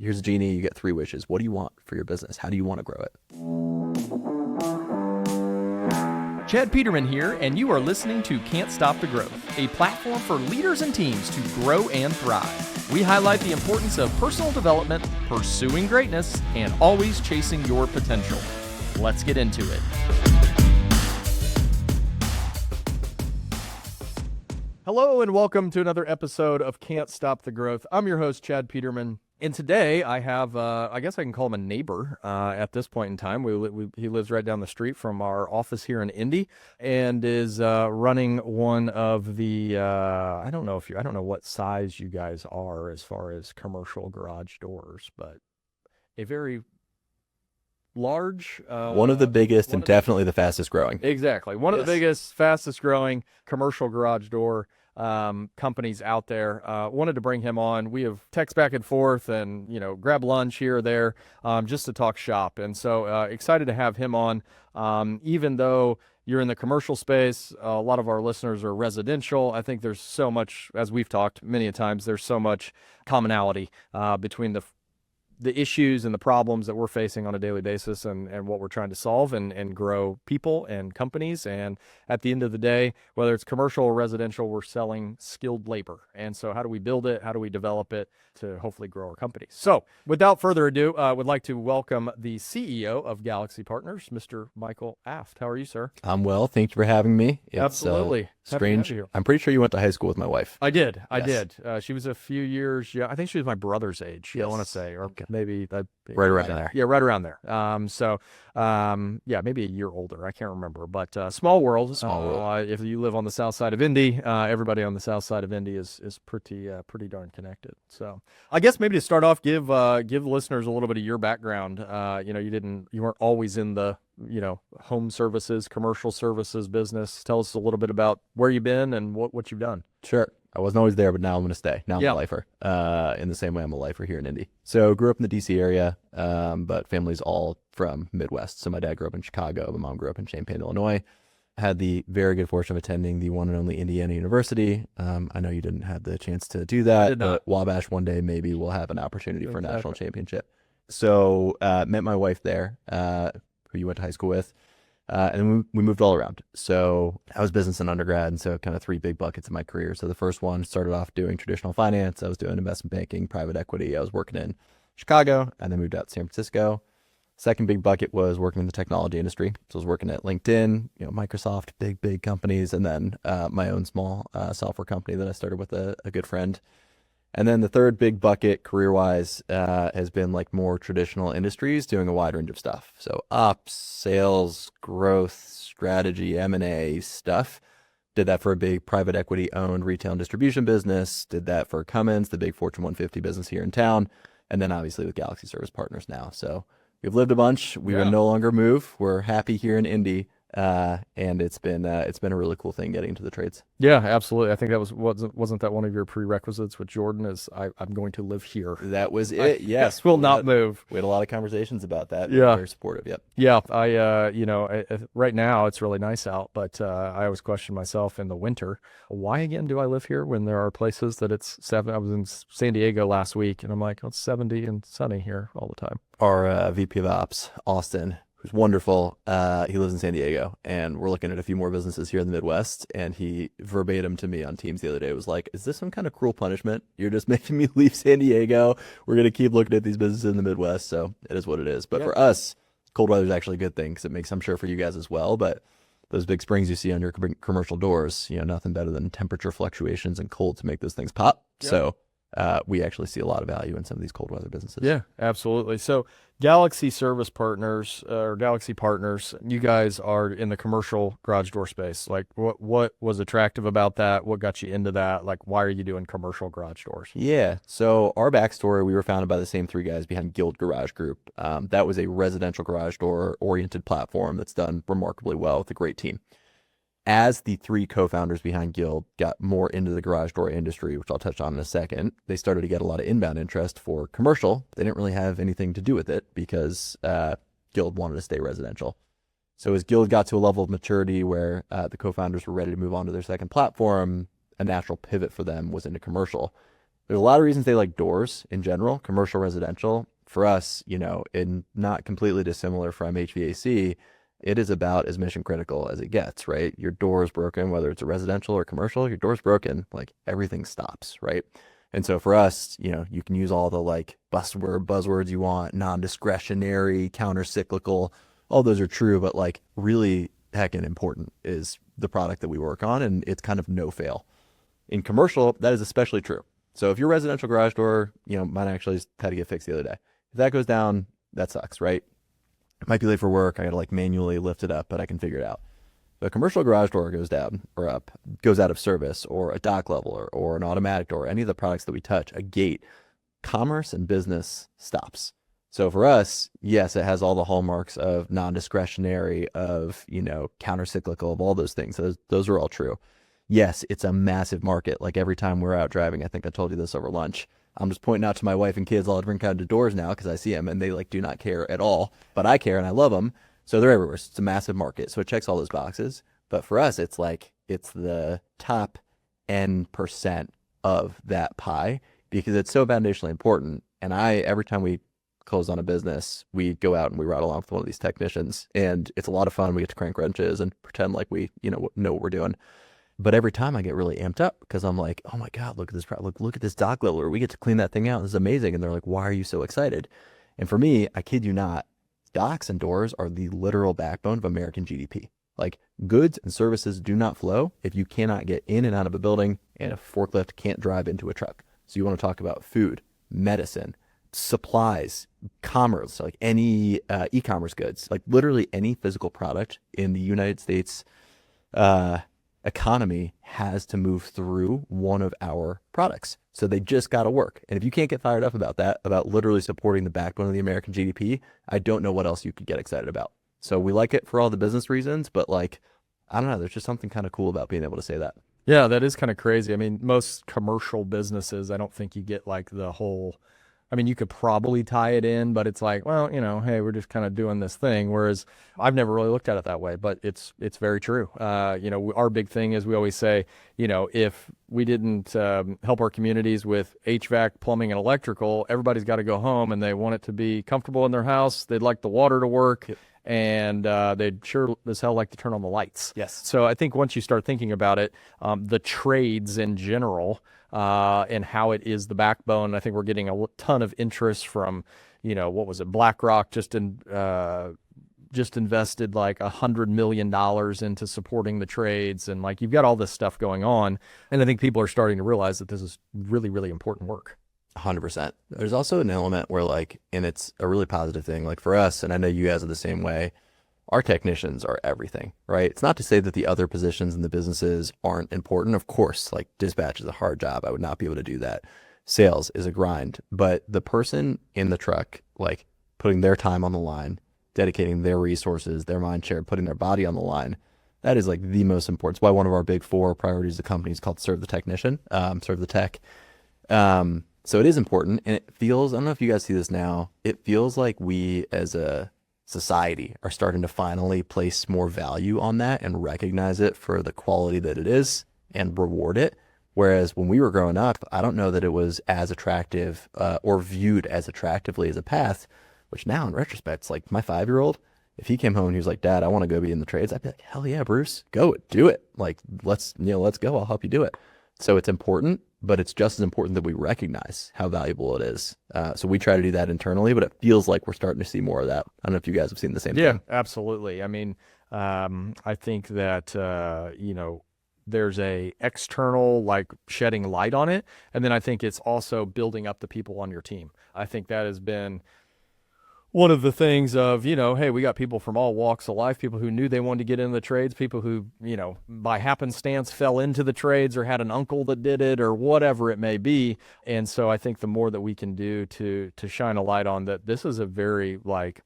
here's a genie, you get 3 wishes. What do you want for your business? How do you want to grow it? Chad Peterman here, and you are listening to Can't Stop the Growth, a platform for leaders and teams to grow and thrive. We highlight the importance of personal development, pursuing greatness, and always chasing your potential. Let's get into it. Hello, and welcome to another episode of Can't Stop the Growth. I'm your host, Chad Peterman. And today I have, I guess I can call him a neighbor at this point in time. He lives right down the street from our office here in Indy and is running one of the, I don't know what size you guys are as far as commercial garage doors, but a very large. One of the biggest and definitely the fastest growing. Exactly. One of the biggest, fastest growing commercial garage door companies out there. Wanted to bring him on. We have text back and forth and, grab lunch here or there just to talk shop. And so excited to have him on. Even though you're in the commercial space, a lot of our listeners are residential. I think there's so much, as we've talked many a times, there's so much commonality between the issues and the problems that we're facing on a daily basis and what we're trying to solve and grow people and companies. And at the end of the day, whether it's commercial or residential, we're selling skilled labor. And so how do we build it? How do we develop it to hopefully grow our companies? So without further ado, I would like to welcome the CEO of Galaxy Partners, Mr. Michael Aft. How are you, sir? I'm well. Thank you for having me. It's, Absolutely. Strange. I'm pretty sure you went to high school with my wife. I did. She was a few years. Yeah, I think she was my brother's age. Yes. I want to say, or maybe right around there. Yeah, right around there. Maybe a year older. I can't remember. But small world. Small world. If you live on the south side of Indy, everybody on the south side of Indy is pretty darn connected. So I guess maybe to start off, give listeners a little bit of your background. You weren't always in the home services, commercial services business. Tell us a little bit about where you've been and what you've done. Sure. I wasn't always there, but now I'm going to stay. Now I'm a lifer, in the same way I'm a lifer here in Indy. So grew up in the DC area, but family's all from Midwest. So my dad grew up in Chicago. My mom grew up in Champaign, Illinois. Had the very good fortune of attending the one and only Indiana University. I know you didn't have the chance to do that, but Wabash one day maybe we'll have an opportunity for a national championship. So met my wife there, who you went to high school with. And we moved all around. So I was business in undergrad, and so kind of 3 big buckets in my career. So the first one started off doing traditional finance. I was doing investment banking, private equity. I was working in Chicago and then moved out to San Francisco. Second big bucket was working in the technology industry. So I was working at LinkedIn, Microsoft, big companies, and then my own small software company that I started with a good friend. And then the third big bucket career-wise has been like more traditional industries, doing a wide range of stuff. So ops, sales, growth, strategy, M&A stuff. Did that for a big private equity-owned retail and distribution business. Did that for Cummins, the big Fortune 150 business here in town. And then obviously with Galaxy Service Partners now. So we've lived a bunch. We will no longer move. We're happy here in Indy. And it's been a really cool thing getting into the trades. Yeah, absolutely. I think that wasn't that one of your prerequisites with Jordan is I'm going to live here. That was it. Yes. Will not move. We had a lot of conversations about that. Yeah. Very supportive. Yep. Yeah. Right now it's really nice out, but I always question myself in the winter, why again do I live here when there are places that it's 7? I was in San Diego last week and I'm like, it's 70 and sunny here all the time. Our VP of Ops, Austin, who's wonderful. He lives in San Diego, and we're looking at a few more businesses here in the Midwest. And he verbatim to me on Teams the other day was like, "Is this some kind of cruel punishment? You're just making me leave San Diego. We're gonna keep looking at these businesses in the Midwest." So it is what it is. But for us, cold weather is actually a good thing because it makes, I'm sure for you guys as well. But those big springs you see on your commercial doors, nothing better than temperature fluctuations and cold to make those things pop. Yep. So we actually see a lot of value in some of these cold weather businesses. Yeah, absolutely. So Galaxy Service Partners or Galaxy Partners, you guys are in the commercial garage door space. Like what was attractive about that? What got you into that? Like, why are you doing commercial garage doors? Yeah. So our backstory, we were founded by the same 3 guys behind Guild Garage Group. That was a residential garage door oriented platform that's done remarkably well with a great team. As the 3 co-founders behind Guild got more into the garage door industry, which I'll touch on in a second, they started to get a lot of inbound interest for commercial. They didn't really have anything to do with it because Guild wanted to stay residential. So as Guild got to a level of maturity where the co-founders were ready to move on to their second platform, a natural pivot for them was into commercial. There's a lot of reasons they like doors in general, commercial, residential. For us, and not completely dissimilar from HVAC, it is about as mission critical as it gets, right? Your door is broken, whether it's a residential or commercial, your door's broken, like everything stops, right? And so for us, you can use all the like buzzwords you want, non-discretionary, countercyclical, all those are true, but like really heckin' important is the product that we work on, and it's kind of no fail. In commercial, that is especially true. So if your residential garage door, mine actually had to get fixed the other day. If that goes down, that sucks, right? It might be late for work. I got to like manually lift it up, but I can figure it out. If a commercial garage door goes down or up, goes out of service, or a dock leveler, or an automatic door, any of the products that we touch, a gate, commerce and business stops. So for us, yes, it has all the hallmarks of non-discretionary, of, counter-cyclical, of all those things. Those are all true. Yes, it's a massive market. Like every time we're out driving, I think I told you this over lunch, I'm just pointing out to my wife and kids all different kinds of doors now because I see them and they like do not care at all, but I care and I love them. So they're everywhere. So it's a massive market. So it checks all those boxes. But for us, it's like, it's the top N% of that pie because it's so foundationally important. And every time we close on a business, we go out and we ride along with one of these technicians, and it's a lot of fun. We get to crank wrenches and pretend like we, know what we're doing. But every time I get really amped up because I'm like, oh my God, look at this, look at this dock leveler. We get to clean that thing out. This is amazing. And they're like, why are you so excited? And for me, I kid you not, docks and doors are the literal backbone of American GDP. Like goods and services do not flow if you cannot get in and out of a building and a forklift can't drive into a truck. So you want to talk about food, medicine, supplies, commerce, like any e-commerce goods, like literally any physical product in the United States economy has to move through one of our products. So they just got to work. And if you can't get fired up about that, about literally supporting the backbone of the American GDP, I don't know what else you could get excited about. So we like it for all the business reasons, but like, I don't know, there's just something kind of cool about being able to say that. Yeah, that is kind of crazy. I mean, most commercial businesses, I don't think you get like the whole, I mean, you could probably tie it in, but it's like, well, hey, we're just kind of doing this thing. Whereas I've never really looked at it that way, but it's very true. Our big thing is we always say, if we didn't help our communities with HVAC, plumbing, and electrical, everybody's got to go home and they want it to be comfortable in their house. They'd like the water to work. Yep. And they'd sure as hell like to turn on the lights. Yes. So I think once you start thinking about it, the trades in general and how it is the backbone, I think we're getting a ton of interest from, what was it? BlackRock just invested like $100 million into supporting the trades. And like, you've got all this stuff going on. And I think people are starting to realize that this is really, really important work. 100%. There's also an element where like, and it's a really positive thing, like for us, and I know you guys are the same way, our technicians are everything, right? It's not to say that the other positions in the businesses aren't important. Of course, like dispatch is a hard job. I would not be able to do that. Sales is a grind, but the person in the truck, like putting their time on the line, dedicating their resources, their mind share, putting their body on the line, that is like the most important. It's why one of our big 4 priorities of the company is called Serve the Technician, Serve the Tech. So it is important, and it feels, I don't know if you guys see this now, it feels like we as a society are starting to finally place more value on that and recognize it for the quality that it is and reward it. Whereas when we were growing up, I don't know that it was as attractive or viewed as attractively as a path, which now in retrospect, it's like my 5-year-old, if he came home and he was like, Dad, I want to go be in the trades, I'd be like, hell yeah, Bruce, go do it. Like, let's go. I'll help you do it. So it's important, but it's just as important that we recognize how valuable it is. So we try to do that internally, but it feels like we're starting to see more of that. I don't know if you guys have seen the same thing. Yeah, absolutely. I mean, I think that, there's a external like shedding light on it. And then I think it's also building up the people on your team. I think that has been one of the things of, hey, we got people from all walks of life, people who knew they wanted to get into the trades, people who, by happenstance fell into the trades or had an uncle that did it or whatever it may be. And so I think the more that we can do to shine a light on that, this is a very like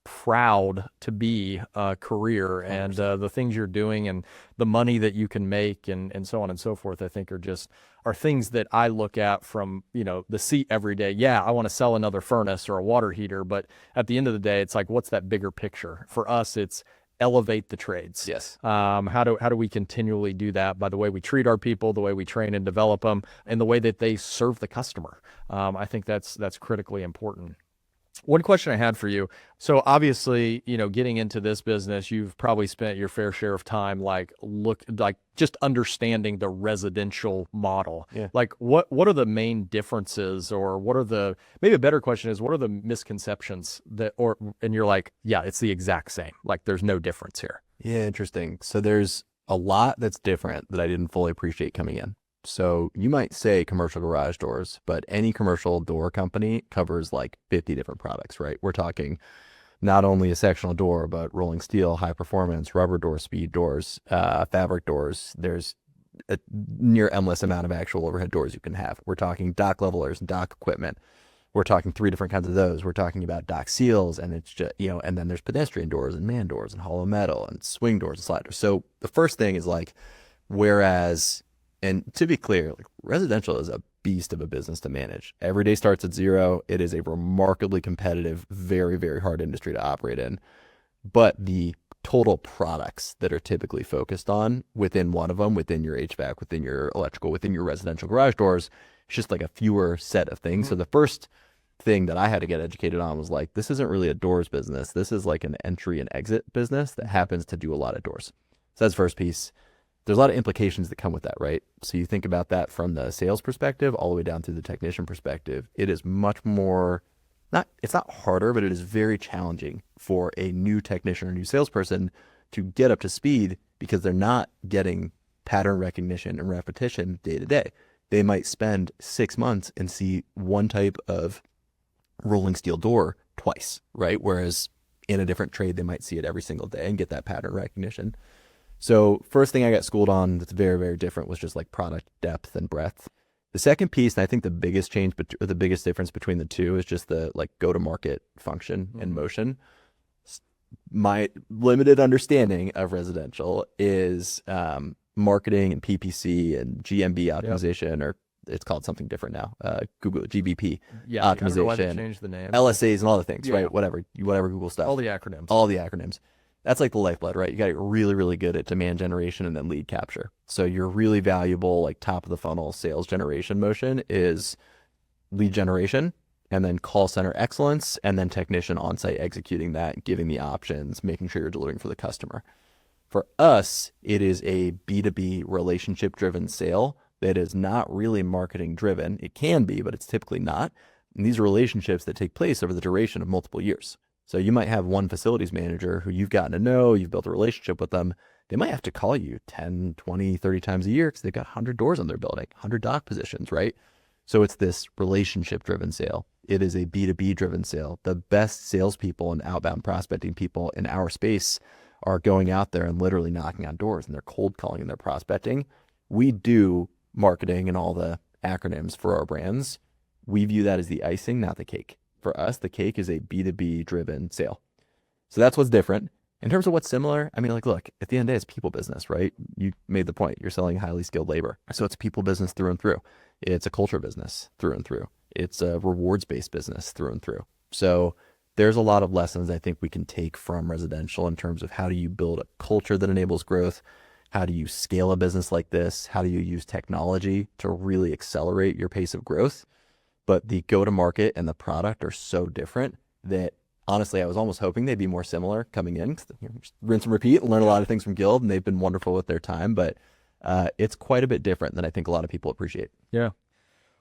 proud to be career, and the things you're doing and the money that you can make and so on and so forth, I think are things that I look at from, the seat every day. Yeah, I want to sell another furnace or a water heater, but at the end of the day, it's like, what's that bigger picture? For us, it's elevate the trades. Yes. How do we continually do that by the way we treat our people, the way we train and develop them, and the way that they serve the customer? I think that's critically important. One question I had for you. So obviously, getting into this business, you've probably spent your fair share of time like just understanding the residential model. Yeah. Like what are the main differences, or maybe a better question is, what are the misconceptions and you're like, yeah, it's the exact same. Like there's no difference here. Yeah, interesting. So there's a lot that's different that I didn't fully appreciate coming in. So you might say commercial garage doors, but any commercial door company covers like 50 different products, right? We're talking not only a sectional door, but rolling steel, high performance, rubber door, speed doors, fabric doors. There's a near endless amount of actual overhead doors you can have. We're talking dock levelers and dock equipment. We're talking 3 different kinds of those. We're talking about dock seals, and it's just, and then there's pedestrian doors and man doors and hollow metal and swing doors and sliders. So the first thing is like, and to be clear, like residential is a beast of a business to manage. Every day starts at zero. It is a remarkably competitive, very, very hard industry to operate in. But the total products that are typically focused on within one of them, within your HVAC, within your electrical, within your residential garage doors, it's just like a fewer set of things. So the first thing that I had to get educated on was like, this isn't really a doors business. This is like an entry and exit business that happens to do a lot of doors. So that's the first piece. There's a lot of implications that come with that, right? So you think about that from the sales perspective all the way down to the technician perspective. It is much more, it's not harder, but it is very challenging for a new technician or new salesperson to get up to speed because they're not getting pattern recognition and repetition day to day. They might spend 6 months and see one type of rolling steel door twice, right? Whereas in a different trade, they might see it every single day and get that pattern recognition. So first thing I got schooled on that's very, very different was just like product depth and breadth. The second piece, and I think the biggest change, or the biggest difference between the two is just the like go-to-market function and motion. My limited understanding of residential is marketing and PPC and GMB optimization, or it's called something different now. Google GBP Yeah, I don't know why they optimization, changed the name. LSAs and all the things, Yeah. right? Whatever Google stuff. All the acronyms. All the acronyms. That's like the lifeblood, right? You got to get really, really good at demand generation and then lead capture. So your really valuable, like top of the funnel sales generation motion is lead generation, and then call center excellence, and then technician on-site executing that, giving the options, making sure you're delivering for the customer. For us, it is a B2B relationship-driven sale that is not really marketing-driven. It can be, but it's typically not. And these are relationships that take place over the duration of multiple years. So you might have one facilities manager who you've gotten to know, you've built a relationship with them. They might have to call you 10, 20, 30 times a year because they've got 100 doors on their building, 100 dock positions, right? So it's this relationship-driven sale. It is a B2B-driven sale. The best salespeople and outbound prospecting people in our space are going out there and literally knocking on doors, and they're cold calling and they're prospecting. We do marketing and all the acronyms for our brands. We view that as the icing, not the cake. For us, the cake is a B2B driven sale. So that's what's different. In terms of what's similar, I mean, like, look, at the end of the day, it's people business, right? You made the point. You're selling highly skilled labor. So it's people business through and through. It's a culture business through and through. It's a rewards-based business through and through. So there's a lot of lessons I think we can take from residential in terms of how do you build a culture that enables growth? How do you scale a business like this? How do you use technology to really accelerate your pace of growth? But the go-to-market and the product are so different that honestly, I was almost hoping they'd be more similar coming in. Just rinse and repeat and learn a lot of things from Guild, and they've been wonderful with their time. But it's quite a bit different than I think a lot of people appreciate. Yeah.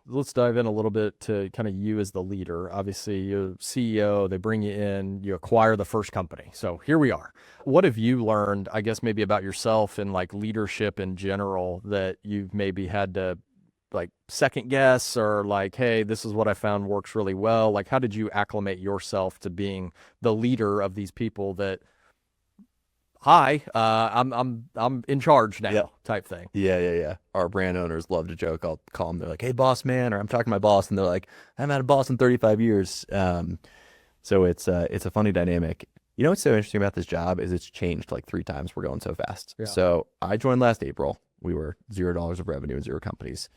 Let's dive in a little bit to kind of you as the leader. Obviously, you're CEO, they bring you in, you acquire the first company. So here we are. What have you learned, I guess, maybe about yourself and like leadership in general that you've maybe had to like second guess, or like, hey, this is what I found works really well? Like, how did you acclimate yourself to being the leader of these people that, hi, I'm in charge now, type thing? Yeah. Our brand owners love to joke. I'll call them. They're like, hey, boss man, or I'm talking to my boss, and they're like, I haven't had a boss in 35 years. So it's a funny dynamic. You know what's so interesting about this job is it's changed like 3 times. We're going so fast. Yeah. So I joined last April. We were $0 of revenue and 0 companies.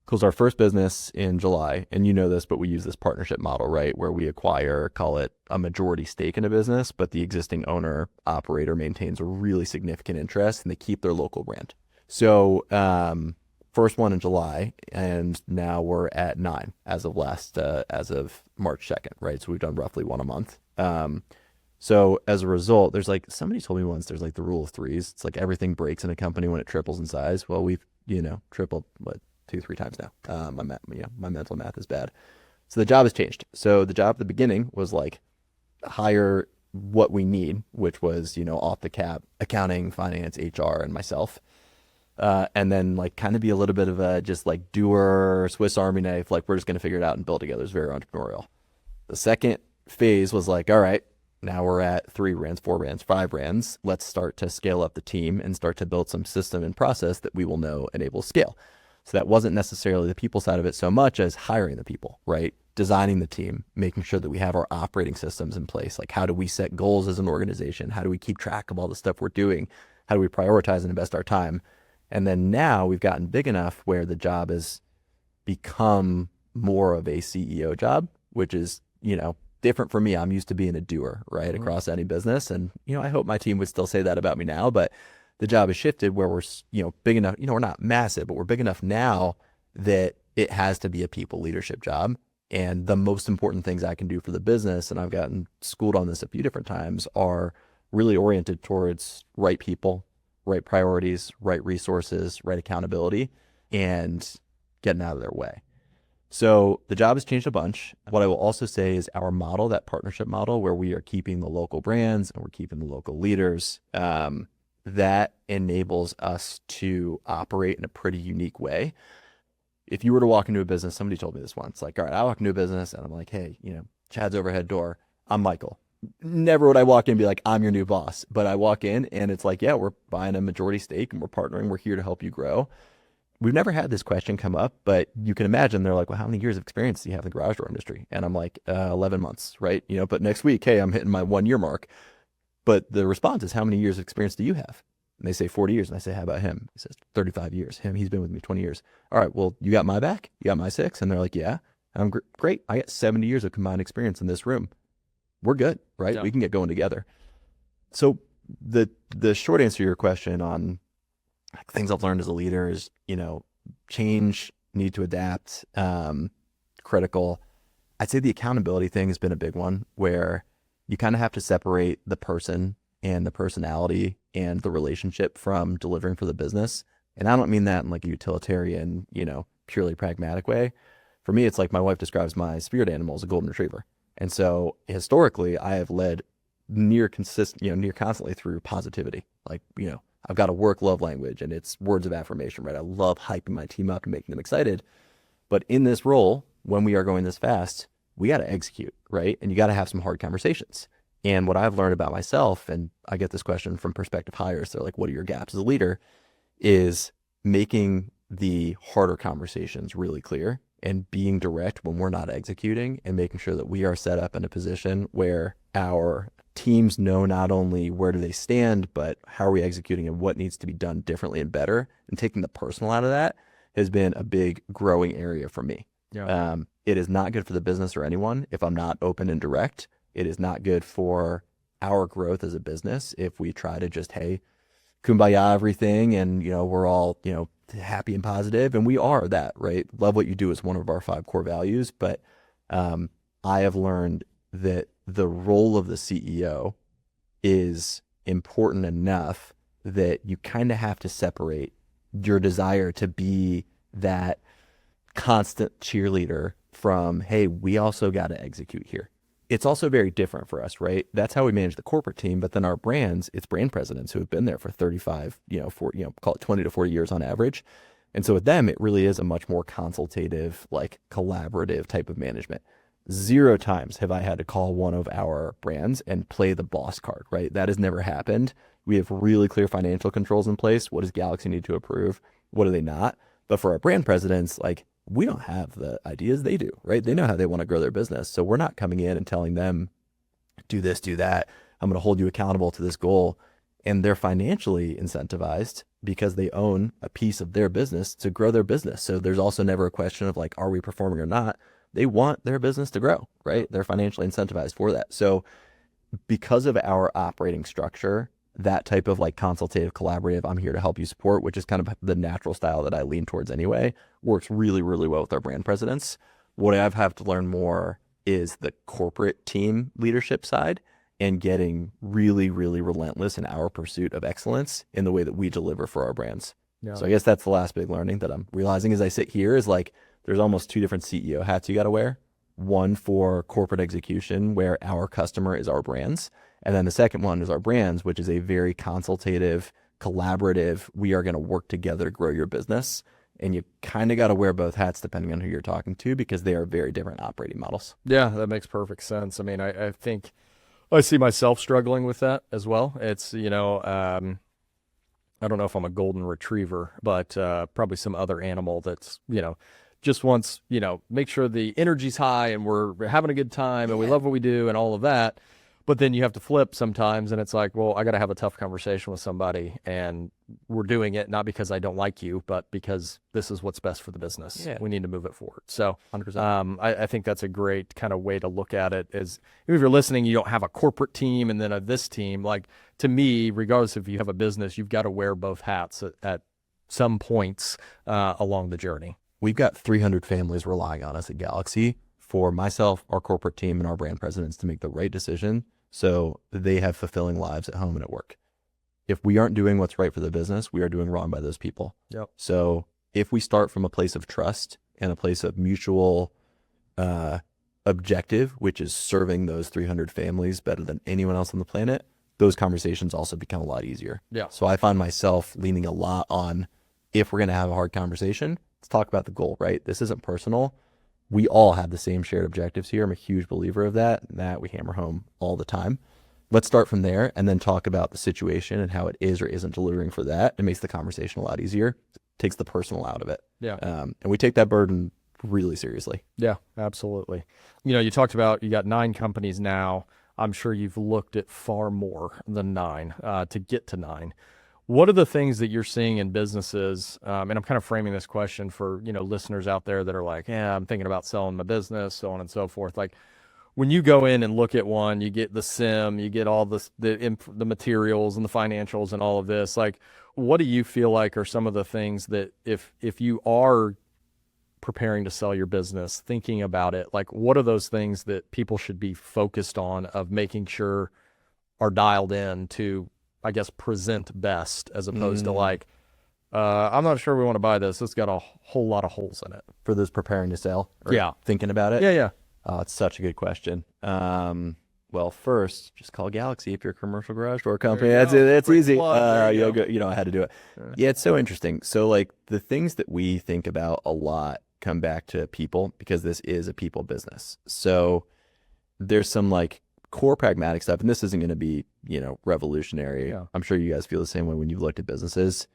closed our first business in July, and you know this, but we use this partnership model, right, where we acquire, call it a majority stake in a business, but the existing owner operator maintains a really significant interest and they keep their local brand. So first one in July, and now we're at 9 as of March 2nd, right? So we've done roughly one a month. So as a result, there's like, somebody told me once, there's like the rule of threes. It's like everything breaks in a company when it triples in size. Well, we've, tripled, 2-3 times now. My mental math is bad. So the job has changed. So the job at the beginning was like hire what we need, which was, off the cap, accounting, finance, HR, and myself. And then like kind of be a little bit of a just like doer, Swiss Army knife, like we're just going to figure it out and build together. It's very entrepreneurial. The second phase was like, all right, now we're at 3 brands, 4 brands, 5 brands. Let's start to scale up the team and start to build some system and process that we will know enable scale. So that wasn't necessarily the people side of it so much as hiring the people, right? Designing the team, making sure that we have our operating systems in place. Like how do we set goals as an organization? How do we keep track of all the stuff we're doing? How do we prioritize and invest our time? And then now we've gotten big enough where the job has become more of a CEO job, which is, different for me. I'm used to being a doer, right, across any business. And, I hope my team would still say that about me now, but the job has shifted where we're, big enough, we're not massive, but we're big enough now that it has to be a people leadership job. And the most important things I can do for the business, and I've gotten schooled on this a few different times, are really oriented towards right people, right priorities, right resources, right accountability, and getting out of their way. So the job has changed a bunch. What I will also say is our model, that partnership model where we are keeping the local brands and we're keeping the local leaders, that enables us to operate in a pretty unique way. If you were to walk into a business, somebody told me this once, like, all right, I walk into a business and I'm like, hey, Chad's overhead door, I'm Michael. Never would I walk in and be like, I'm your new boss. But I walk in and it's like, yeah, we're buying a majority stake and we're partnering. We're here to help you grow. We've never had this question come up, but you can imagine they're like, well, how many years of experience do you have in the garage door industry? And I'm like, 11 months, right? But next week, hey, I'm hitting my 1-year mark. But the response is, how many years of experience do you have? And they say 40 years. And I say, how about him? He says 35 years. He's been with me 20 years. All right, well, you got my back? You got my 6? And they're like, yeah. And I'm great. I got 70 years of combined experience in this room. We're good, right? Yeah. We can get going together. So the short answer to your question on things I've learned as a leader is, change, need to adapt, critical. I'd say the accountability thing has been a big one where you kind of have to separate the person and the personality and the relationship from delivering for the business. And I don't mean that in like a utilitarian, purely pragmatic way. For me, it's like my wife describes my spirit animal as a golden retriever. And so historically, I have led near constantly through positivity. Like, I've got a work love language and it's words of affirmation, right? I love hyping my team up and making them excited. But in this role, when we are going this fast, we got to execute, right? And you got to have some hard conversations. And what I've learned about myself, and I get this question from prospective hires, they're like, what are your gaps as a leader? Is making the harder conversations really clear and being direct when we're not executing and making sure that we are set up in a position where our teams know not only where do they stand, but how are we executing and what needs to be done differently and better. And taking the personal out of that has been a big growing area for me. Yeah. It is not good for the business or anyone if I'm not open and direct. It is not good for our growth as a business if we try to just, hey, kumbaya everything and, we're all, happy and positive. And we are that, right? Love what you do is one of our 5 core values. But I have learned that the role of the CEO is important enough that you kind of have to separate your desire to be that constant cheerleader from, hey, we also got to execute here. It's also very different for us, right? That's how we manage the corporate team. But then our brands, it's brand presidents who have been there for 35, call it 20 to 40 years on average. And so with them, it really is a much more consultative, like collaborative type of management. 0 times have I had to call one of our brands and play the boss card, right? That has never happened. We have really clear financial controls in place. What does Galaxy need to approve? What do they not? But for our brand presidents, like, we don't have the ideas they do, right? They know how they want to grow their business. So we're not coming in and telling them, do this, do that. I'm going to hold you accountable to this goal. And they're financially incentivized because they own a piece of their business to grow their business. So there's also never a question of like, are we performing or not? They want their business to grow, right? They're financially incentivized for that. So because of our operating structure, that type of like consultative, collaborative, I'm here to help you support, which is kind of the natural style that I lean towards anyway, works really, really well with our brand presidents. What I've had to learn more is the corporate team leadership side and getting really, really relentless in our pursuit of excellence in the way that we deliver for our brands. Yeah. So I guess that's the last big learning that I'm realizing as I sit here is like, there's almost two different CEO hats you got to wear. One for corporate execution, where our customer is our brands. And then the second one is our brands, which is a very consultative, collaborative, we are going to work together to grow your business. And you kind of got to wear both hats depending on who you're talking to, because they are very different operating models. Yeah, that makes perfect sense. I mean, I think I see myself struggling with that as well. It's, I don't know if I'm a golden retriever, but probably some other animal that's, just wants, make sure the energy's high and we're having a good time and we love what we do and all of that. But then you have to flip sometimes, and it's like, well, I got to have a tough conversation with somebody, and we're doing it not because I don't like you, but because this is what's best for the business. Yeah. We need to move it forward. So 100%. I think that's a great kind of way to look at it. Is if you're listening, you don't have a corporate team and then this team. Like, to me, regardless if you have a business, you've got to wear both hats at some points along the journey. We've got 300 families relying on us at Galaxy for myself, our corporate team, and our brand presidents to make the right decision so they have fulfilling lives at home and at work. If we aren't doing what's right for the business, we are doing wrong by those people. Yep. So if we start from a place of trust and a place of mutual objective, which is serving those 300 families better than anyone else on the planet, those conversations also become a lot easier. Yeah. So I find myself leaning a lot on, if we're going to have a hard conversation, let's talk about the goal, right? This isn't personal. We all have the same shared objectives here. I'm a huge believer of that, and that we hammer home all the time. Let's start from there and then talk about the situation and how it is or isn't delivering for that. It makes the conversation a lot easier. It takes the personal out of it. Yeah. And we take that burden really seriously. Yeah, absolutely. You talked about, you got 9 companies now. I'm sure you've looked at far more than 9 to get to 9. What are the things that you're seeing in businesses? And I'm kind of framing this question for, listeners out there that are like, yeah, I'm thinking about selling my business, so on and so forth. Like, when you go in and look at one, you get the SIM, you get all the materials and the financials and all of this. Like, what do you feel like are some of the things that if you are preparing to sell your business, thinking about it, like, what are those things that people should be focused on of making sure are dialed in to, I guess, present best, as opposed to like, I'm not sure we want to buy this. It's got a whole lot of holes in it. For those preparing to sell or Yeah. thinking about it? Yeah. Oh, it's such a good question. Well, first, just call Galaxy if you're a commercial garage door company. There you That's go. it. That's Quick easy. plug. There you go. You know, I had to do it. Yeah, it's so interesting. So like the things that we think about a lot come back to people, because this is a people business. So there's some like core pragmatic stuff, and this isn't going to be, revolutionary. Yeah. I'm sure you guys feel the same way when you've looked at businesses.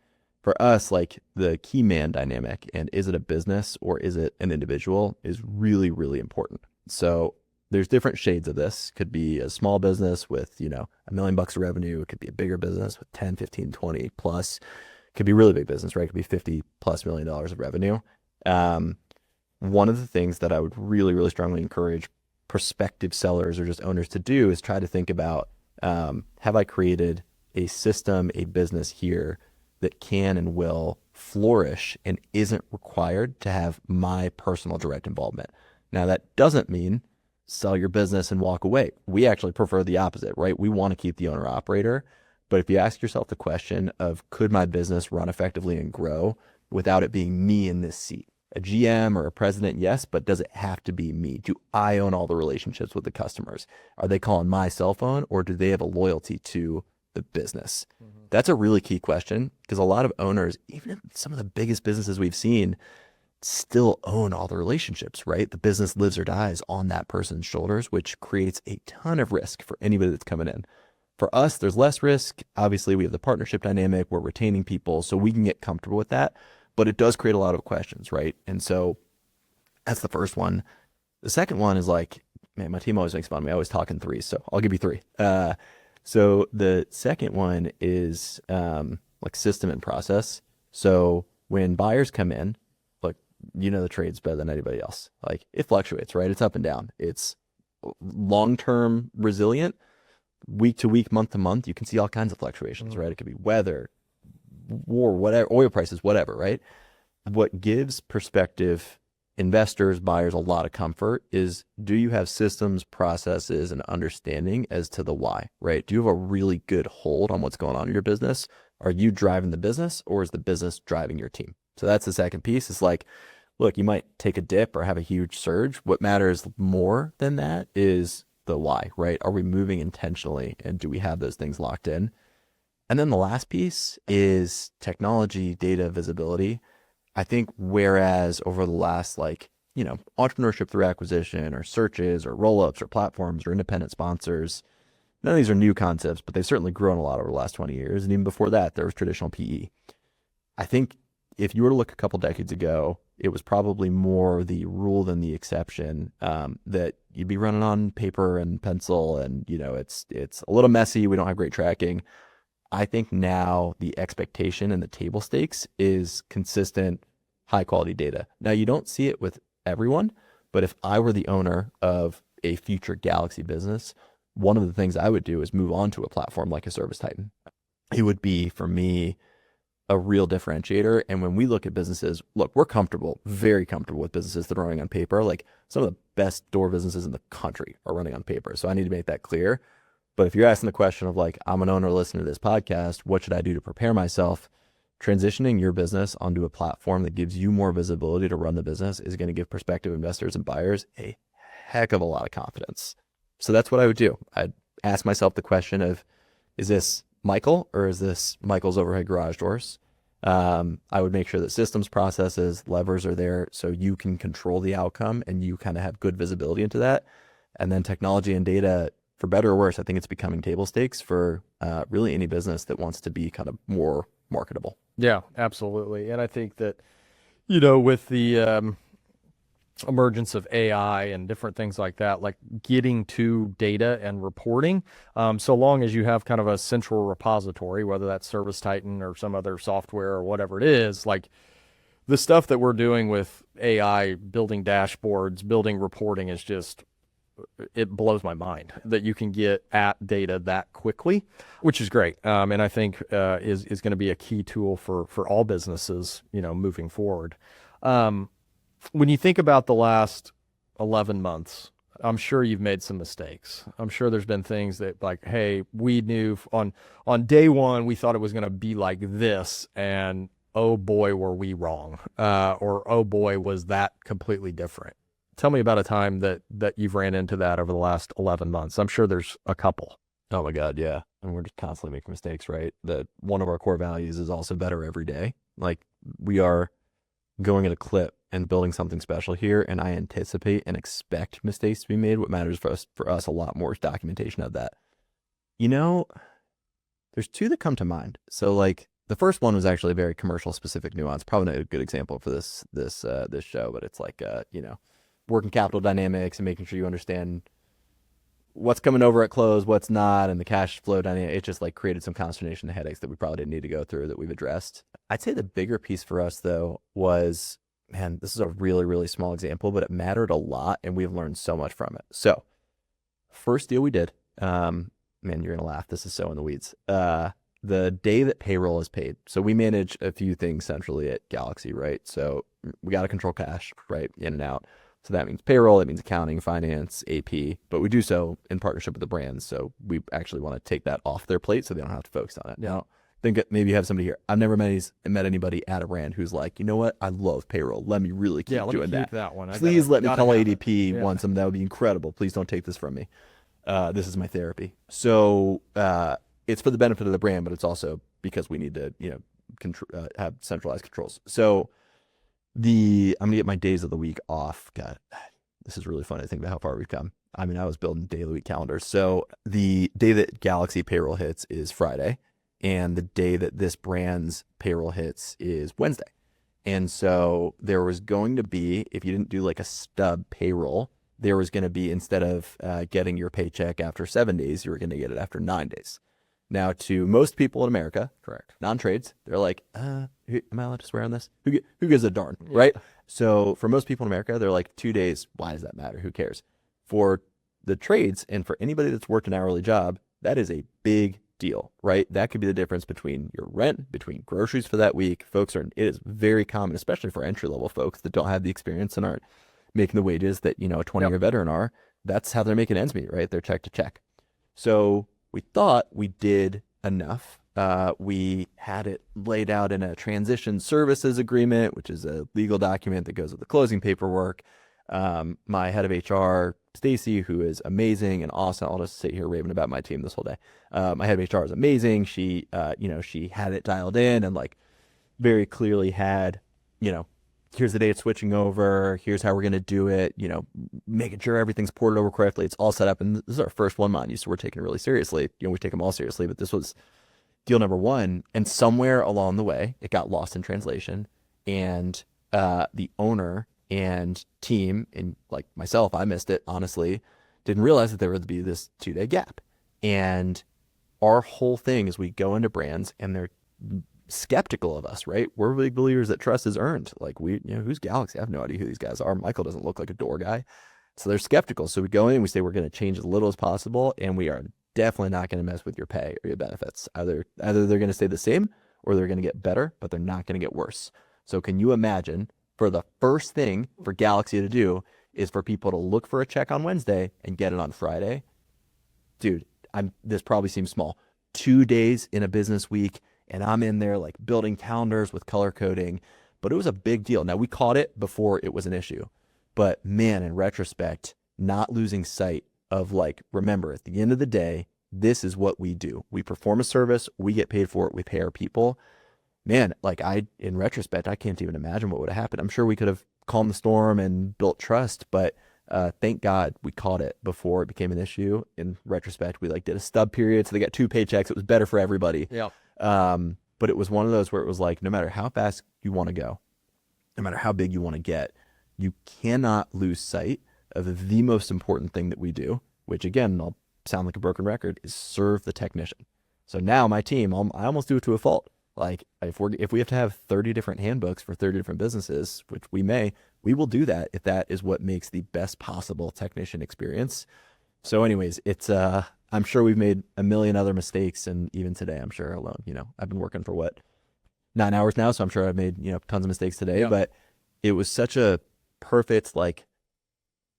For us, like the key man dynamic, and is it a business or is it an individual, is really, really important. So there's different shades of this. Could be a small business with, $1 million of revenue. It could be a bigger business with 10, 15, 20 plus. It could be a really big business, right? It could be $50+ million of revenue. One of the things that I would really, really strongly encourage prospective sellers or just owners to do is try to think about, have I created a system, a business here that can and will flourish and isn't required to have my personal direct involvement. Now, that doesn't mean sell your business and walk away. We actually prefer the opposite, right? We want to keep the owner operator. But if you ask yourself the question of, could my business run effectively and grow without it being me in this seat? A GM or a president, yes, but does it have to be me? Do I own all the relationships with the customers? Are they calling my cell phone, or do they have a loyalty to the business? Mm-hmm. That's a really key question, because a lot of owners, even in some of the biggest businesses we've seen, still own all the relationships, right? The business lives or dies on that person's shoulders, which creates a ton of risk for anybody that's coming in. For us, there's less risk. Obviously, we have the partnership dynamic. We're retaining people, so we can get comfortable with that. But it does create a lot of questions, right? And so that's the first one. The second one is like, man, my team always makes fun of me. I always talk in threes, so I'll give you 3. So the second one is like system and process. So when buyers come in, look, the trades better than anybody else. Like it fluctuates, right? It's up and down. It's long-term resilient, week to week, month to month. You can see all kinds of fluctuations, right? It could be weather, war, whatever, oil prices, whatever, right? What gives prospective investors, buyers a lot of comfort is, do you have systems, processes, and understanding as to the why, right? Do you have a really good hold on what's going on in your business? Are you driving the business, or is the business driving your team? So that's the second piece. It's like, look, you might take a dip or have a huge surge. What matters more than that is the why, right? Are we moving intentionally, and do we have those things locked in? And then the last piece is technology, data, visibility. I think whereas over the last, entrepreneurship through acquisition or searches or roll-ups or platforms or independent sponsors, none of these are new concepts, but they've certainly grown a lot over the last 20 years. And even before that, there was traditional PE. I think if you were to look a couple decades ago, it was probably more the rule than the exception, that you'd be running on paper and pencil, and it's a little messy. We don't have great tracking. I think now the expectation and the table stakes is consistent, high quality data. Now you don't see it with everyone, but if I were the owner of a future Galaxy business, one of the things I would do is move on to a platform like a Service Titan. It would be, for me, a real differentiator. And when we look at businesses, look, we're comfortable, very comfortable with businesses that are running on paper. Like some of the best door businesses in the country are running on paper. So I need to make that clear. But if you're asking the question of like, I'm an owner listening to this podcast, what should I do to prepare myself? Transitioning your business onto a platform that gives you more visibility to run the business is going to give prospective investors and buyers a heck of a lot of confidence. So that's what I would do. I'd ask myself the question of, is this Michael or is this Michael's overhead garage doors? I would make sure that systems, processes, levers are there so you can control the outcome and you kind of have good visibility into that. And then technology and data, for better or worse, I think it's becoming table stakes for really any business that wants to be kind of more marketable. Yeah, absolutely. And I think that, with the emergence of AI and different things like that, like getting to data and reporting, so long as you have kind of a central repository, whether that's Service Titan or some other software or whatever it is, like the stuff that we're doing with AI, building dashboards, building reporting is just, it blows my mind that you can get at data that quickly, which is great. And I think is going to be a key tool for all businesses, moving forward. When you think about the last 11 months, I'm sure you've made some mistakes. I'm sure there's been things that like, hey, we knew on day one, we thought it was going to be like this, and oh boy, were we wrong. Or oh boy, was that completely different. Tell me about a time that you've ran into that over the last 11 months. I'm sure there's a couple. Oh my God, yeah. And we're just constantly making mistakes, right? That one of our core values is also better every day. Like we are going at a clip and building something special here, and I anticipate and expect mistakes to be made. What matters for us a lot more is documentation of that. There's two that come to mind. So like the first one was actually a very commercial specific nuance, probably not a good example for this show, but it's like working capital dynamics and making sure you understand what's coming over at close, what's not, and the cash flow dynamic. It just like created some consternation and headaches that we probably didn't need to go through that we've addressed. I'd say the bigger piece for us though was, man, this is a really, really small example, but it mattered a lot and we've learned so much from it. So first deal we did, man, you're gonna laugh. This is so in the weeds. The day that payroll is paid. So we manage a few things centrally at Galaxy, right? So we got to control cash, right? In and out. So that means payroll, that means accounting, finance, AP, but we do so in partnership with the brands. So we actually want to take that off their plate so they don't have to focus on it. Now, think maybe you have somebody here. I've never met anybody at a brand who's like, you know what? I love payroll. Let me really keep doing that one. Please let me call ADP once. That would be incredible. Please don't take this from me. This is my therapy. So it's for the benefit of the brand, but it's also because we need to, have centralized controls. So I'm gonna get my days of the week off. God, this is really fun to think about how far we've come. I mean, I was building day of the week calendars. So the day that Galaxy payroll hits is Friday, and the day that this brand's payroll hits is Wednesday. And so there was going to be, if you didn't do like a stub payroll, there was going to be, instead of getting your paycheck after 7 days, you were going to get it after 9 days. Now, to most people in America, Correct. non-trades, they're like, am I allowed to swear on this? Who gives a darn, right? So for most people in America, they're like, 2 days, why does that matter? Who cares? For the trades and for anybody that's worked an hourly job, that is a big deal, right? That could be the difference between your rent, between groceries for that week. It is very common, especially for entry-level folks that don't have the experience and aren't making the wages that, a 20-year veteran are. That's how they're making ends meet, right? They're check to check. So we thought we did enough. We had it laid out in a transition services agreement, which is a legal document that goes with the closing paperwork. My head of HR, Stacy, who is amazing and awesome. I'll just sit here raving about my team this whole day. My head of HR is amazing. She, she had it dialed in and like very clearly had, here's the day it's switching over. Here's how we're going to do it. Making sure everything's ported over correctly. It's all set up. And this is our first one, mind you. So we're taking it really seriously. We take them all seriously, but this was deal number one. And somewhere along the way, it got lost in translation. And the owner and team, and like myself, I missed it, honestly, didn't realize that there would be this 2-day gap. And our whole thing is we go into brands and they're skeptical of us, right? We're big believers that trust is earned. Like who's Galaxy? I have no idea who these guys are. Michael doesn't look like a door guy. So they're skeptical. So we go in and we say we're going to change as little as possible, and we are definitely not going to mess with your pay or your benefits. Either they're going to stay the same or they're going to get better, but they're not going to get worse. So can you imagine, for the first thing for Galaxy to do is for people to look for a check on Wednesday and get it on Friday? Dude, this probably seems small. 2 days in a business week, and I'm in there like building calendars with color coding, but it was a big deal. Now, we caught it before it was an issue, but man, in retrospect, not losing sight of like, remember, at the end of the day, this is what we do. We perform a service, we get paid for it, we pay our people. Man, like in retrospect, I can't even imagine what would have happened. I'm sure we could have calmed the storm and built trust, but thank God we caught it before it became an issue. In retrospect, we like did a stub period, so they got 2 paychecks. It was better for everybody. Yeah. But it was one of those where it was like, no matter how fast you want to go, no matter how big you want to get, you cannot lose sight of the most important thing that we do, which again, I'll sound like a broken record, is serve the technician. So now my team, I almost do it to a fault. Like if we have to have 30 different handbooks for 30 different businesses, which we will do that if that is what makes the best possible technician experience. So anyways, it's I'm sure we've made a million other mistakes, and even today, I'm sure alone, I've been working for 9 hours now, so I'm sure I've made, tons of mistakes today, but it was such a perfect like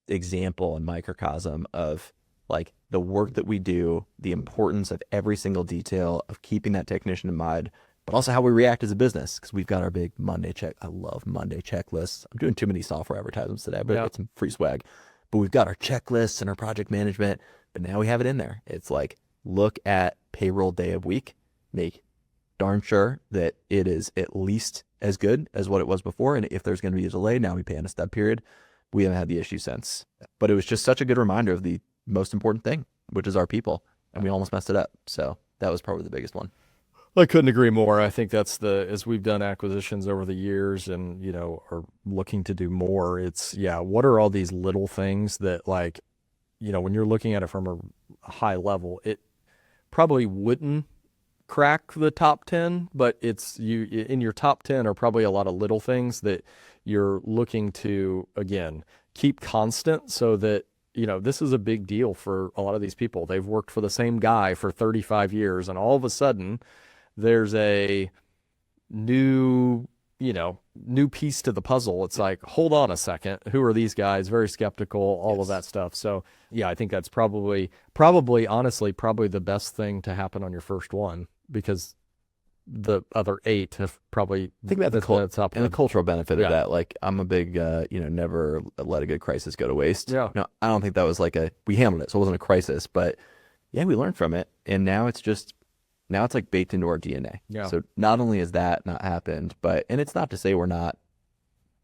example and microcosm of like the work that we do, the importance of every single detail of keeping that technician in mind, but also how we react as a business, because we've got our big Monday check. I love Monday checklists. I'm doing too many software advertisements today, but it's some free swag. But we've got our checklists and our project management, but now we have it in there. It's like, look at payroll day of week, make darn sure that it is at least as good as what it was before. And if there's going to be a delay, now we pay in a stub period. We haven't had the issue since. But it was just such a good reminder of the most important thing, which is our people. And we almost messed it up. So that was probably the biggest one. I couldn't agree more. I think that's as we've done acquisitions over the years and, are looking to do more, it's, what are all these little things that like, when you're looking at it from a high level, it probably wouldn't crack the top 10, but in your top 10 are probably a lot of little things that you're looking to, again, keep constant so that, this is a big deal for a lot of these people. They've worked for the same guy for 35 years, and all of a sudden there's a new piece to the puzzle. It's like, hold on a second. Who are these guys? Very skeptical, all of that stuff. So yeah, I think that's probably honestly, the best thing to happen on your first one, because the other 8 have probably think about the cultural benefit of that. Like I'm a big, never let a good crisis go to waste. Yeah. No, I don't think that was we handled it. So it wasn't a crisis, but yeah, we learned from it. And now it's like baked into our DNA. Yeah. So not only has that not happened, and it's not to say we're not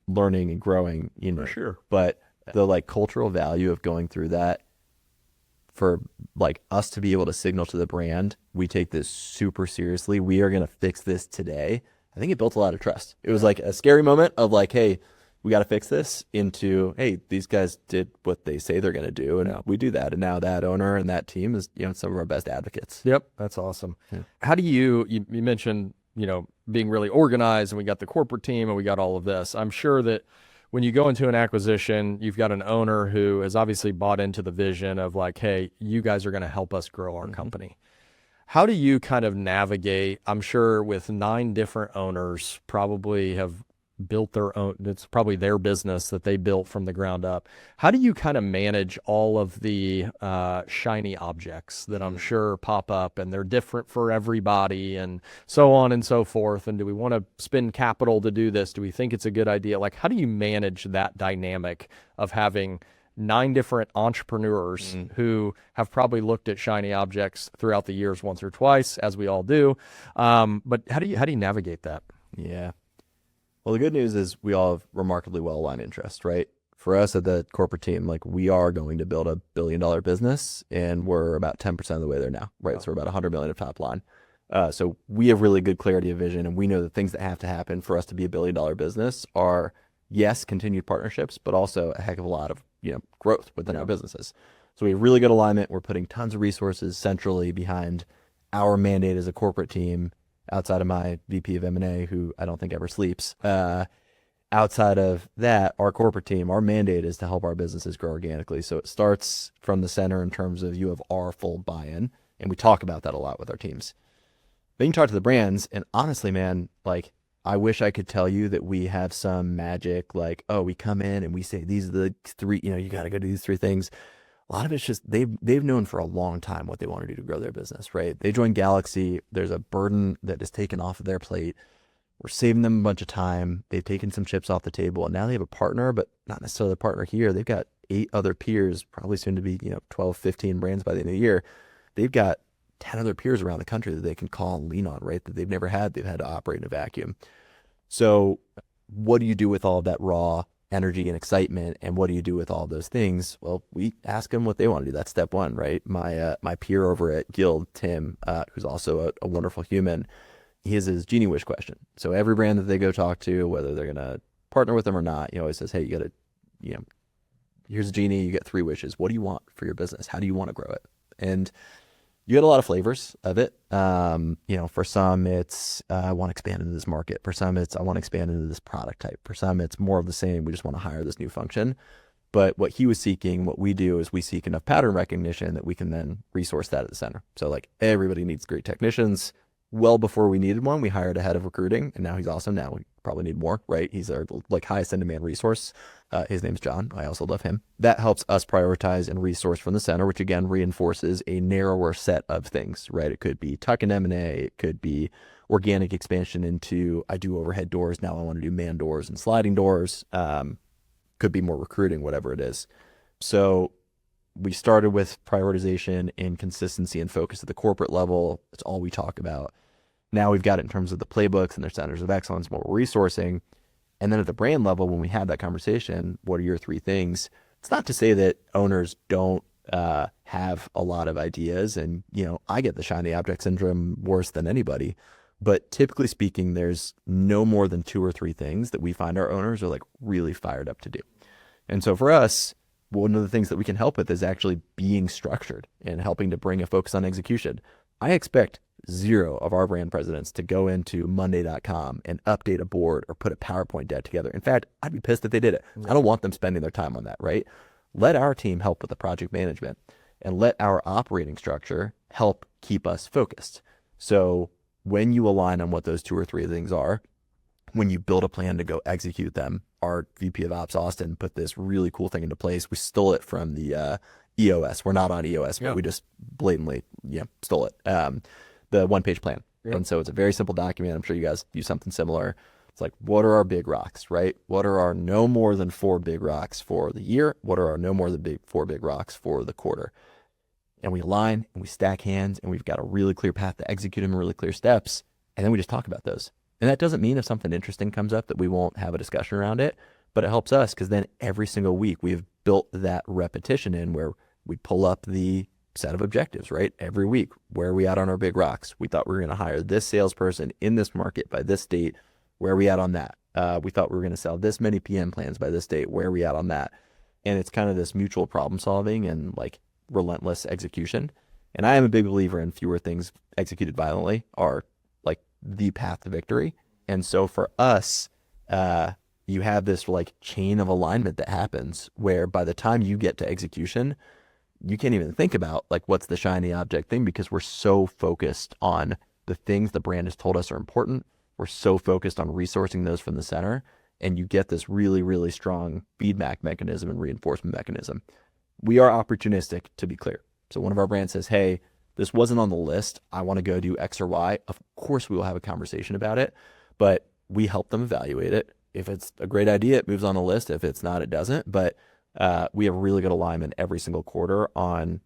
learning and growing, For sure. But the like cultural value of going through that, for like us to be able to signal to the brand, we take this super seriously. We are going to fix this today. I think it built a lot of trust. It was like a scary moment of like, hey, we got to fix this, into, hey, these guys did what they say they're going to do, and we do that. And now that owner and that team is, some of our best advocates. Yep. That's awesome. Yeah. How do you mentioned, being really organized, and we got the corporate team and we got all of this. I'm sure that when you go into an acquisition, you've got an owner who has obviously bought into the vision of like, hey, you guys are going to help us grow our company. How do you kind of navigate? I'm sure with 9 different owners probably have built their own, it's probably their business that they built from the ground up. How do you kind of manage all of the shiny objects that I'm sure pop up, and they're different for everybody and so on and so forth? And do we want to spend capital to do this? Do we think it's a good idea? Like, how do you manage that dynamic of having 9 different entrepreneurs who have probably looked at shiny objects throughout the years once or twice, as we all do? But how do you navigate that? Yeah. Well, the good news is we all have remarkably well-aligned interests, right? For us at the corporate team, like, we are going to build $1 billion business, and we're about 10% of the way there now, right? So we're about 100 million of top line. So we have really good clarity of vision, and we know the things that have to happen for us to be $1 billion business are, yes, continued partnerships, but also a heck of a lot of, growth within our businesses. So we have really good alignment. We're putting tons of resources centrally behind our mandate as a corporate team, outside of my VP of M&A, who I don't think ever sleeps. Outside of that, our corporate team, our mandate is to help our businesses grow organically. So it starts from the center in terms of you have our full buy-in, and we talk about that a lot with our teams. Then you talk to the brands, and honestly, man, like, I wish I could tell you that we have some magic, like, oh, we come in and we say, these are the 3, you got to go do these 3 things. A lot of it's just they've known for a long time what they want to do to grow their business, right? They joined Galaxy. There's a burden that is taken off of their plate. We're saving them a bunch of time. They've taken some chips off the table, and now they have a partner, but not necessarily a partner here. They've got 8 other peers, probably soon to be 12, 15 brands by the end of the year. They've got 10 other peers around the country that they can call and lean on, right? That they've never had. They've had to operate in a vacuum. So what do you do with all of that raw energy and excitement, and what do you do with all those things? Well, we ask them what they want to do. That's step 1, right? My peer over at Guild, Tim, who's also a wonderful human, he has his Genie wish question. So every brand that they go talk to, whether they're going to partner with them or not, he always says, hey, you got to, here's a Genie, you get 3 wishes. What do you want for your business? How do you want to grow it? And you get a lot of flavors of it. For some it's, I want to expand into this market. For some it's, I want to expand into this product type. For some it's more of the same. We just want to hire this new function. But what he was seeking, what we do is we seek enough pattern recognition that we can then resource that at the center. So like, everybody needs great technicians. Well before we needed one, we hired a head of recruiting, and now he's awesome. Now we probably need more, right? He's our highest in demand resource. His name's John. I also love him. That helps us prioritize and resource from the center, which again reinforces a narrower set of things, right? It could be tuck-in M&A. It could be organic expansion into, I do overhead doors. Now I want to do man doors and sliding doors. Could be more recruiting, whatever it is. So we started with prioritization and consistency and focus at the corporate level. That's all we talk about. Now we've got it in terms of the playbooks and their centers of excellence, more resourcing. And then at the brand level, when we had that conversation, what are your 3 things? It's not to say that owners don't have a lot of ideas. And, I get the shiny object syndrome worse than anybody. But typically speaking, there's no more than 2 or 3 things that we find our owners are like really fired up to do. And so for us, one of the things that we can help with is actually being structured and helping to bring a focus on execution. I expect 0 of our brand presidents to go into Monday.com and update a board or put a PowerPoint deck together. In fact, I'd be pissed if they did it. I don't want them spending their time on that, right? Let our team help with the project management, and let our operating structure help keep us focused. So when you align on what those 2 or 3 things are, when you build a plan to go execute them, our VP of Ops, Austin, put this really cool thing into place. We stole it from the EOS. We're not on EOS, but we just blatantly stole it. The 1-page plan. Yep. And so it's a very simple document. I'm sure you guys use something similar. It's like, what are our big rocks, right? What are our no more than 4 big rocks for the year? What are our no more than 4 big rocks for the quarter? And we align and we stack hands, and we've got a really clear path to execute them, really clear steps. And then we just talk about those. And that doesn't mean if something interesting comes up that we won't have a discussion around it, but it helps us because then every single week we've built that repetition in where we pull up the set of objectives, right? Every week, where are we at on our big rocks? We thought we were going to hire this salesperson in this market by this date. Where are we at on that? We thought we were going to sell this many PM plans by this date. Where are we at on that? And it's kind of this mutual problem solving and like relentless execution. And I am a big believer in fewer things executed violently are like the path to victory. And so for us, you have this like chain of alignment that happens where by the time you get to execution, you can't even think about like what's the shiny object thing because we're so focused on the things the brand has told us are important. We're so focused on resourcing those from the center, and you get this really, really strong feedback mechanism and reinforcement mechanism. We are opportunistic, to be clear. So one of our brands says, hey, this wasn't on the list. I want to go do X or Y. Of course, we will have a conversation about it, but we help them evaluate it. If it's a great idea, it moves on the list. If it's not, it doesn't. But we have really good alignment every single quarter on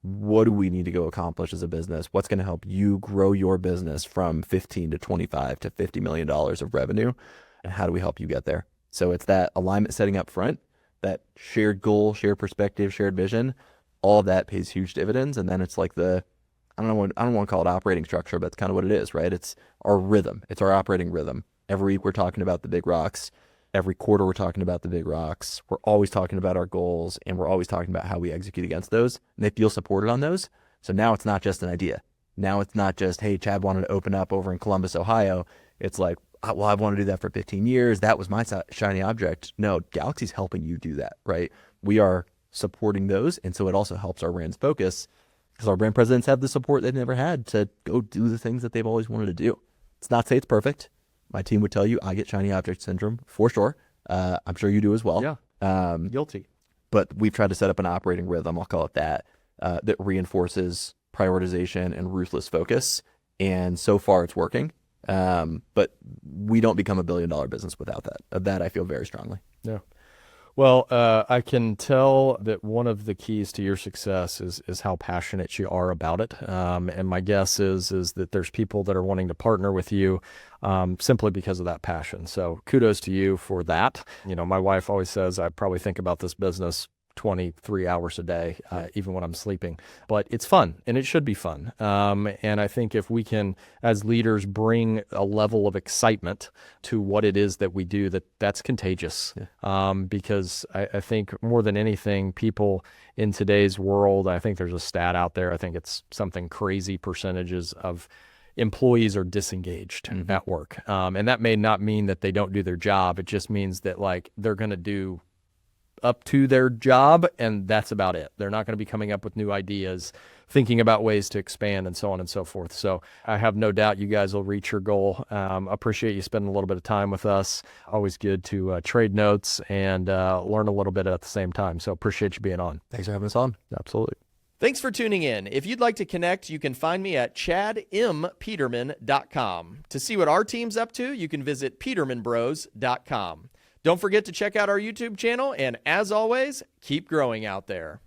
what do we need to go accomplish as a business? What's going to help you grow your business from 15 to 25 to $50 million of revenue? And how do we help you get there? So it's that alignment setting up front, that shared goal, shared perspective, shared vision, all of that pays huge dividends. And then it's like I don't want to call it operating structure, but it's kind of what it is, right? It's our rhythm. It's our operating rhythm. Every week we're talking about the big rocks. Every quarter we're talking about the big rocks. We're always talking about our goals, and we're always talking about how we execute against those. And they feel supported on those. So now it's not just an idea. Now it's not just, hey, Chad wanted to open up over in Columbus, Ohio. It's like, well, I've wanted to do that for 15 years. That was my shiny object. No, Galaxy's helping you do that, right? We are supporting those. And so it also helps our brand's focus because our brand presidents have the support they've never had to go do the things that they've always wanted to do. It's not to say it's perfect. My team would tell you I get shiny object syndrome for sure. I'm sure you do as well. Yeah. Guilty. But we've tried to set up an operating rhythm, I'll call it that reinforces prioritization and ruthless focus. And so far it's working. But we don't become $1 billion business without that. Of that, I feel very strongly. Yeah. Well, I can tell that one of the keys to your success is how passionate you are about it. And my guess is that there's people that are wanting to partner with you simply because of that passion. So kudos to you for that. You know, my wife always says I probably think about this business 23 hours a day, even when I'm sleeping. But it's fun, and it should be fun. And I think if we can, as leaders, bring a level of excitement to what it is that we do, that's contagious. Yeah. Because I think more than anything, people in today's world, I think there's a stat out there, I think it's something crazy percentages of employees are disengaged at work. And that may not mean that they don't do their job. It just means that like they're going to do up to their job, and that's about it. They're not going to be coming up with new ideas, thinking about ways to expand, and so on and so forth. So I have no doubt you guys will reach your goal. Appreciate you spending a little bit of time with us. Always good to trade notes and learn a little bit at the same time. So appreciate you being on. Thanks for having us on. Absolutely. Thanks for tuning in. If you'd like to connect, you can find me at chadmpeterman.com. To see what our team's up to, you can visit petermanbros.com. Don't forget to check out our YouTube channel, and as always, keep growing out there.